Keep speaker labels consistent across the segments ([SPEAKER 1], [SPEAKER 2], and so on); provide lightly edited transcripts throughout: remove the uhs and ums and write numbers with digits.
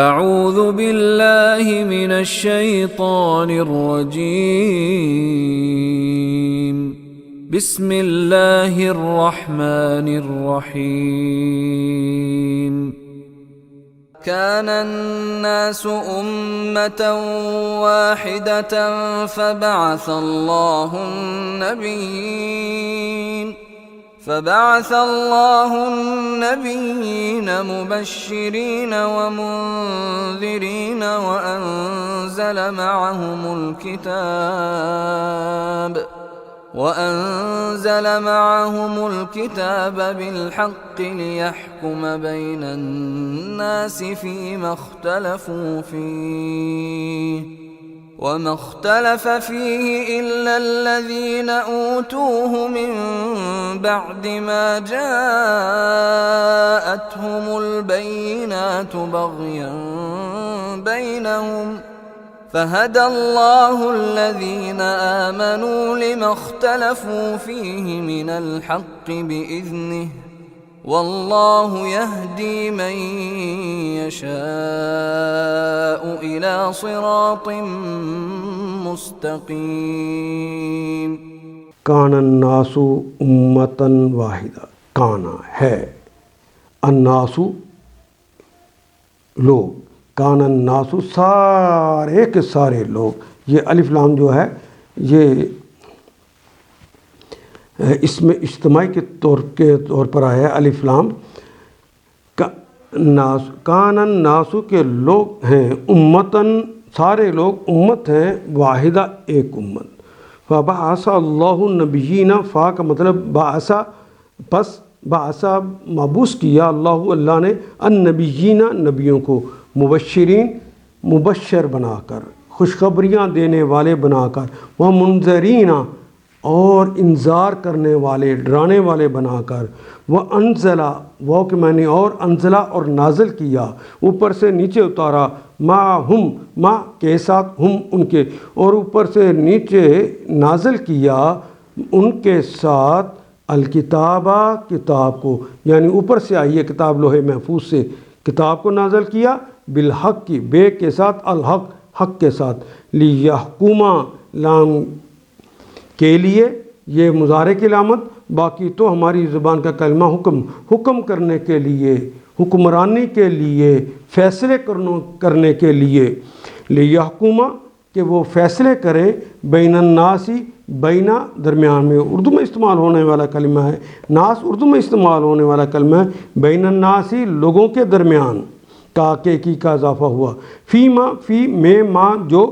[SPEAKER 1] اعوذ باللہ من الشیطان الرجیم بسم اللہ الرحمن الرحیم كان الناس أمة واحدة فبعث الله النبيين مبشرين ومنذرين وأنزل معهم الكتاب بالحق ليحكم بين الناس فيما اختلفوا فيه وما اختلف فيه إلا الذين أوتوه من بعد ما جاءتهم البينات بغيا بينهم فهدى الله الذين آمنوا لما اختلفوا فيه من الحق بإذنه والله يهدي من يشاء إلى صراط مستقيم.
[SPEAKER 2] کان الناس امتاً واحدہ، کانا ہے، الناس لوگ، کان الناس سارے کے سارے لوگ. یہ الف لام جو ہے یہ اس میں اجتماعی کے طور پر آیا ہے. الف لام کان الناس کے لوگ ہیں، امتاً سارے لوگ امت ہیں، واحدہ ایک امت. فبعث اللہ النبیین، فا کا مطلب بعثا، پس بعثا مبعوث کیا اللہ نے النبیین نبیوں کو، مبشرین مبشر بنا کر، خوشخبریاں دینے والے بنا کر، وہ منذرین اور انذار کرنے والے ڈرانے والے بنا کر، وہ انزلہ وہ کہ میں نے اور انزلہ اور نازل کیا، اوپر سے نیچے اتارا، معہم ما کے ساتھ، ہم ان کے، اور اوپر سے نیچے نازل کیا ان کے ساتھ، الکتابہ کتاب کو، یعنی اوپر سے آئی ہے کتاب لوح محفوظ سے، کتاب کو نازل کیا، بالحق کی بے کے ساتھ، الحق حق کے ساتھ، لیحکما لام کے لیے، یہ مضارع کی علامت، باقی تو ہماری زبان کا کلمہ حکم کرنے کے لیے، حکمرانی کے لیے، فیصلے کرنے کے لیے، لیحکما کہ وہ فیصلے کرے، بین الناسی بینا درمیان میں، اردو میں استعمال ہونے والا کلمہ ہے، ناس اردو میں استعمال ہونے والا کلمہ ہے، بین الناسی لوگوں کے درمیان، تاکہ کی کا اضافہ ہوا، فی میں ما جو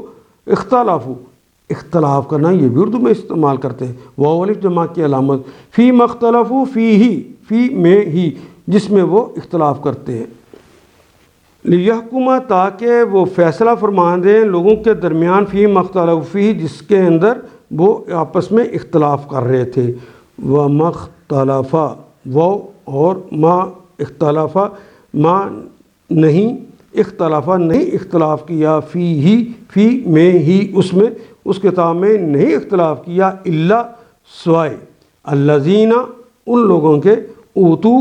[SPEAKER 2] اختلاف کرنا، یہ بھی اردو میں استعمال کرتے ہیں، واو الف جمع کی علامت، فی مختلفو فی ہی، فی میں ہی جس میں وہ اختلاف کرتے ہیں، لیحکما تاکہ وہ فیصلہ فرما دیں لوگوں کے درمیان، فی مختلف فی جس کے اندر وہ آپس میں اختلاف کر رہے تھے، وہ مختلفہ وہ اور ما اختلافہ ما نہیں اختلافہ نہیں اختلاف کیا، فی ہی فی میں ہی اس میں اس کتاب میں نہیں اختلاف کیا، الا سوائے الذین ان لوگوں کے، اوتو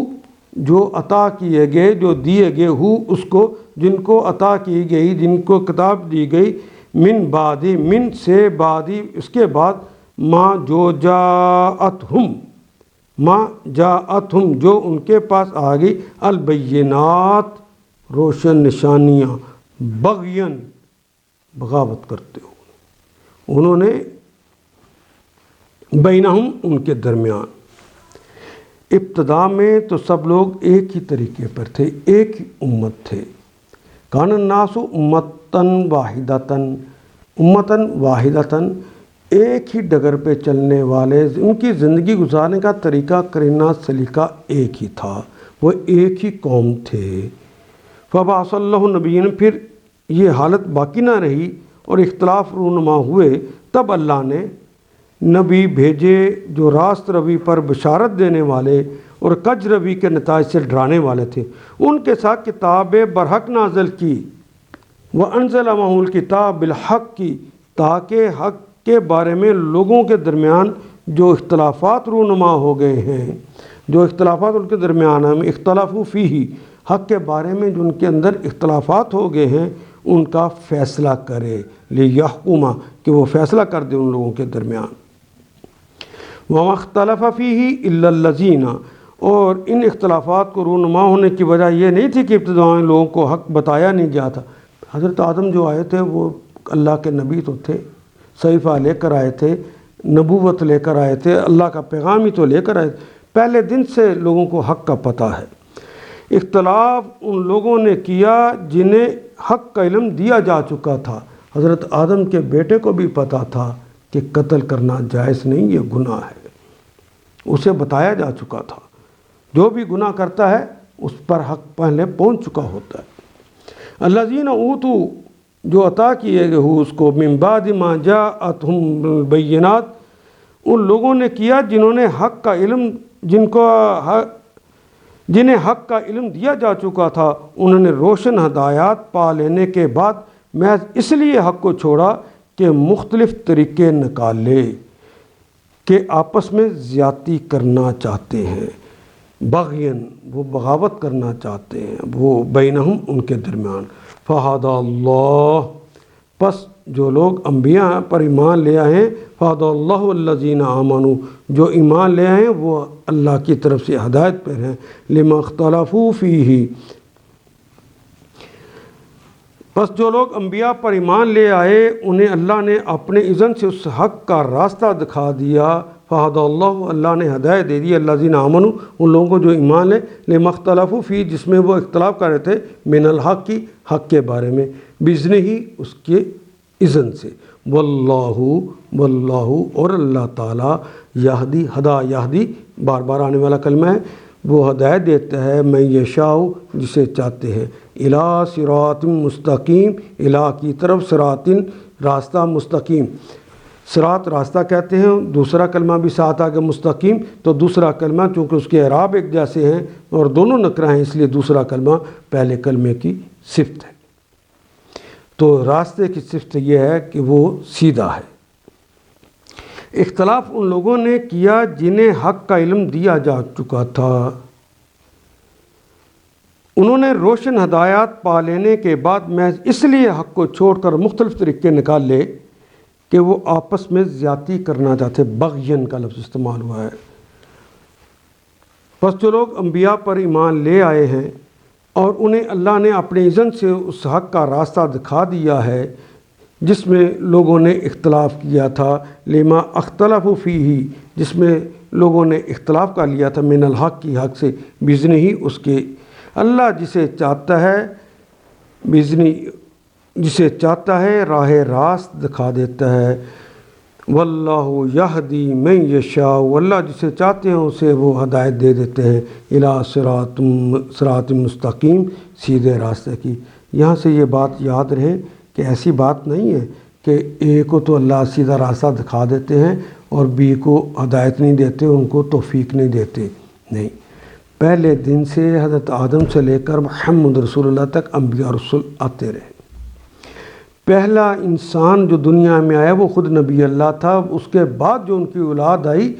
[SPEAKER 2] جو عطا کیے گئے، جو دیے گئے، ہو اس کو جن کو عطا کی گئی، جن کو کتاب دی گئی، من بعد من سے بعد اس کے بعد، ما جو جاءتہم جو ان کے پاس آ گئی، البینات روشن نشانیاں، بغین بغاوت کرتے ہو، انہوں نے بینہم ان کے درمیان. ابتدا میں تو سب لوگ ایک ہی طریقے پر تھے، ایک ہی امت تھے. کان الناس امتاً واحدتاً ایک ہی ڈگر پہ چلنے والے، ان کی زندگی گزارنے کا طریقہ کرنا سلیقہ ایک ہی تھا، وہ ایک ہی قوم تھے. فبعث اللہ النبیین، پھر یہ حالت باقی نہ رہی اور اختلاف رونما ہوئے، تب اللہ نے نبی بھیجے جو راست روی پر بشارت دینے والے اور کج روی کے نتائج سے ڈرانے والے تھے. ان کے ساتھ کتاب برحق نازل کی، وَأَنزَلَ مَعَهُ الْكِتَابَ بِالْحَقِّ کی، تاکہ حق کے بارے میں لوگوں کے درمیان جو اختلافات رونما ہو گئے ہیں، جو اختلافات ان کے درمیان ہیں، اختلافو فیہ، حق کے بارے میں جو ان کے اندر اختلافات ہو گئے ہیں ان کا فیصلہ کرے، لیحکما کہ وہ فیصلہ کر دے ان لوگوں کے درمیان۔ وَمَا اخْتَلَفَ فِيهِ إِلَّا الَّذِينَ، اور ان اختلافات کو رونما ہونے کی وجہ یہ نہیں تھی کہ ابتداء لوگوں کو حق بتایا نہیں گیا تھا۔ حضرت آدم جو آئے تھے وہ اللہ کے نبی تو تھے، صحیفہ لے کر آئے تھے، نبوت لے کر آئے تھے، اللہ کا پیغام ہی تو لے کر آئے تھے، پہلے دن سے لوگوں کو حق کا پتہ ہے۔ اختلاف ان لوگوں نے کیا جنہیں حق کا علم دیا جا چکا تھا۔ حضرت آدم کے بیٹے کو بھی پتہ تھا کہ قتل کرنا جائز نہیں، یہ گناہ ہے، اسے بتایا جا چکا تھا۔ جو بھی گناہ کرتا ہے اس پر حق پہلے پہنچ چکا ہوتا ہے۔ الذین اوتوا، جو عطا کیے گئے ہو اس کو، من بعد ما جاءتہم البینات، ان لوگوں نے کیا جنہوں نے حق کا علم، جنہیں حق کا علم دیا جا چکا تھا، انہوں نے روشن ہدایات پا لینے کے بعد محض اس لیے حق کو چھوڑا کہ مختلف طریقے نکالے، کہ آپس میں زیادتی کرنا چاہتے ہیں، بغین، وہ بغاوت کرنا چاہتے ہیں، وہ بینہم ان کے درمیان۔ فہدی اللہ، پس جو لوگ انبیاء پر ایمان لے آئے ہیں، فہدی اللہ الذین آمنوا، جو ایمان لے آئے ہیں وہ اللہ کی طرف سے ہدایت پر ہیں، لما اختلفوا فیہ، پس جو لوگ انبیاء پر ایمان لے آئے انہیں اللہ نے اپنے اذن سے اس حق کا راستہ دکھا دیا۔ فہدی اللہ، اللہ نے ہدایت دے دی، الذین آمنوا، ان لوگوں کو جو ایمان لے، لما اختلفوا فیہ، جس میں وہ اختلاف کر رہے تھے، من الحق کی، حق کے بارے میں، بإذنہ ہی، اس کے اذن سے، واللہ، اور اللہ تعالیٰ، یہدی، ہدا یہدی، بار بار آنے والا کلمہ ہے، وہ ہدایت دیتا ہے من یشاء، جسے چاہتے ہیں، الی صراط مستقیم، الی کی طرف، صراط راستہ، مستقیم، صراط راستہ کہتے ہیں۔ دوسرا کلمہ بھی ساتھ آگے مستقیم، تو دوسرا کلمہ چونکہ اس کے اعراب ایک جیسے ہیں اور دونوں نکرہ ہیں، اس لیے دوسرا کلمہ پہلے کلمے کی صفت ہے۔ تو راستے کی صفت یہ ہے کہ وہ سیدھا ہے۔ اختلاف ان لوگوں نے کیا جنہیں حق کا علم دیا جا چکا تھا، انہوں نے روشن ہدایات پا لینے کے بعد محض اس لیے حق کو چھوڑ کر مختلف طریقے نکال لے کہ وہ آپس میں زیادتی کرنا چاہتے، بغین کا لفظ استعمال ہوا ہے۔ پس جو لوگ انبیاء پر ایمان لے آئے ہیں اور انہیں اللہ نے اپنے اذن سے اس حق کا راستہ دکھا دیا ہے جس میں لوگوں نے اختلاف کیا تھا، لما اختلفوا فیہ، جس میں لوگوں نے اختلاف کر لیا تھا، من الحق کی، حق سے، بإذنہ ہی، اس کے، اللہ جسے چاہتا ہے، بإذنہ، جسے چاہتا ہے راہ راست دکھا دیتا ہے، واللہ یہدی من یشاء، اللہ جسے چاہتے ہیں اسے وہ ہدایت دے دیتے ہیں، الی صراط مستقیم، سیدھے راستے کی۔ یہاں سے یہ بات یاد رہے کہ ایسی بات نہیں ہے کہ اے کو تو اللہ سیدھا راستہ دکھا دیتے ہیں اور بی کو ہدایت نہیں دیتے، ان کو توفیق نہیں دیتے، نہیں۔ پہلے دن سے حضرت آدم سے لے کر محمد رسول اللہ تک انبیاء رسول آتے رہے۔ پہلا انسان جو دنیا میں آیا وہ خود نبی اللہ تھا، اس کے بعد جو ان کی اولاد آئی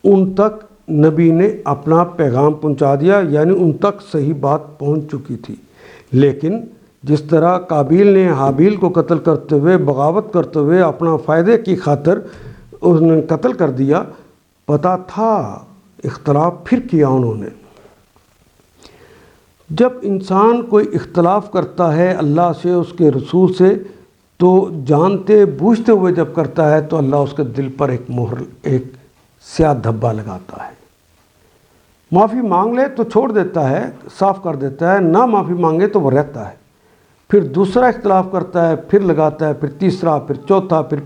[SPEAKER 2] ان تک نبی نے اپنا پیغام پہنچا دیا، یعنی ان تک صحیح بات پہنچ چکی تھی۔ لیکن جس طرح قابیل نے حابیل کو قتل کرتے ہوئے، بغاوت کرتے ہوئے، اپنا فائدے کی خاطر اس نے قتل کر دیا، پتہ تھا، اختلاف پھر کیا انہوں نے۔ جب انسان کوئی اختلاف کرتا ہے اللہ سے، اس کے رسول سے، تو جانتے بوجھتے ہوئے جب کرتا ہے تو اللہ اس کے دل پر ایک مہر، ایک سیاہ دھبا لگاتا ہے۔ معافی مانگ لے تو چھوڑ دیتا ہے، صاف کر دیتا ہے، نہ معافی مانگے تو وہ رہتا ہے، پھر دوسرا اختلاف کرتا ہے، پھر لگاتا ہے، پھر تیسرا، پھر چوتھا، پھر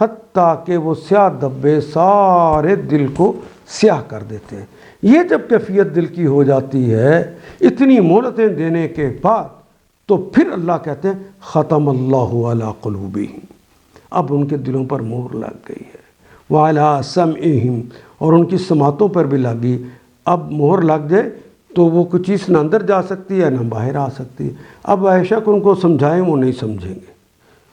[SPEAKER 2] حتیٰ کہ وہ سیاہ دھبے سارے دل کو سیاہ کر دیتے ہیں۔ یہ جب کیفیت دل کی ہو جاتی ہے اتنی مہلتیں دینے کے بعد، تو پھر اللہ کہتے ہیں ختم اللہ علی قلوبہم، اب ان کے دلوں پر مہر لگ گئی ہے، وعلی سمعہم، اور ان کی سماعتوں پر بھی لگ گئی۔ اب مہر لگ جائے تو وہ کچھ چیز نہ اندر جا سکتی ہے نہ باہر آ سکتی ہے۔ اب بے شک ان کو سمجھائیں وہ نہیں سمجھیں گے،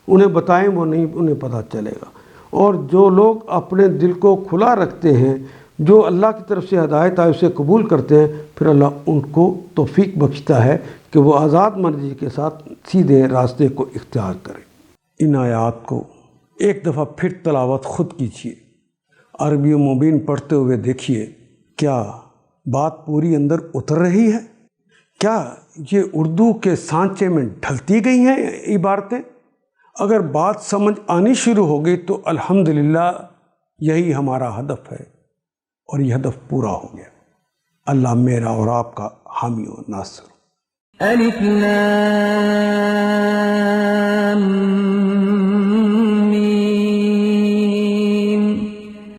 [SPEAKER 2] انہیں بتائیں وہ نہیں، انہیں پتہ چلے گا۔ اور جو لوگ اپنے دل کو کھلا رکھتے ہیں جو اللہ کی طرف سے ہدایت آئے اسے قبول کرتے ہیں، پھر اللہ ان کو توفیق بخشتا ہے کہ وہ آزاد مرضی کے ساتھ سیدھے راستے کو اختیار کریں۔ ان آیات کو ایک دفعہ پھر تلاوت خود کیجیے، عربی و مبین پڑھتے ہوئے دیکھیے کیا بات پوری اندر اتر رہی ہے، کیا یہ اردو کے سانچے میں ڈھلتی گئی ہیں عبارتیں۔ اگر بات سمجھ آنی شروع ہو گئی تو الحمدللہ یہی ہمارا ہدف ہے، اور یہ ہدف پورا ہو گیا۔ اللہ میرا اور آپ کا حامی و ناصر۔
[SPEAKER 1] الف لام